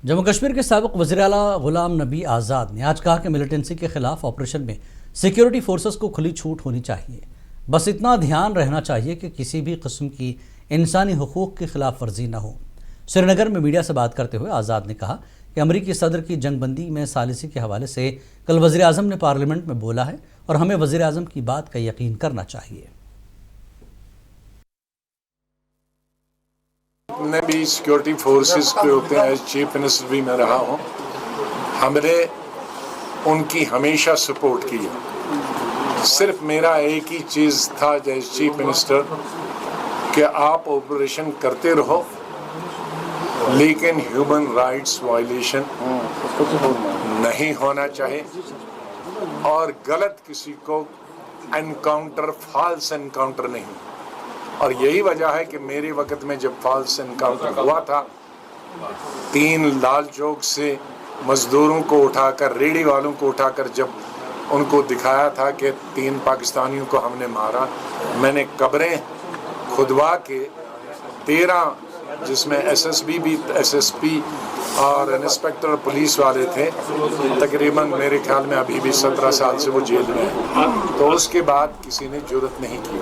جموں کشمیر کے سابق وزیر اعلیٰ غلام نبی آزاد نے آج کہا کہ ملیٹنسی کے خلاف آپریشن میں سیکیورٹی فورسز کو کھلی چھوٹ ہونی چاہیے، بس اتنا دھیان رہنا چاہیے کہ کسی بھی قسم کی انسانی حقوق کی خلاف ورزی نہ ہو۔ سری نگر میں میڈیا سے بات کرتے ہوئے آزاد نے کہا کہ امریکی صدر کی جنگ بندی میں ثالثی کے حوالے سے کل وزیر اعظم نے پارلیمنٹ میں بولا ہے اور ہمیں وزیر اعظم کی بات کا یقین کرنا چاہیے۔ میں بھی سیکیورٹی فورسز کے ہوتے ہیں، ایز چیف منسٹر بھی میں رہا ہوں، ہم نے ان کی ہمیشہ سپورٹ کی ہے۔ صرف میرا ایک ہی چیز تھا ایز چیف منسٹر کہ آپ آپریشن کرتے رہو لیکن ہیومن رائٹس وائلیشن نہیں ہونا چاہیے اور غلط کسی کو انکاؤنٹر، فالس انکاؤنٹر نہیں۔ اور یہی وجہ ہے کہ میرے وقت میں جب فالس انکاؤنٹر ہوا تھا، 3 لال چوک سے مزدوروں کو اٹھا کر، ریڑھی والوں کو اٹھا کر جب ان کو دکھایا تھا کہ 3 پاکستانیوں کو ہم نے مارا، میں نے قبریں کھدوا کے 13 جس میں ایس ایس پی اور انسپیکٹر پولیس والے تھے، تقریباً میرے خیال میں ابھی بھی 17 سال سے وہ جیل میں ہیں، تو اس کے بعد کسی نے جرأت نہیں کی۔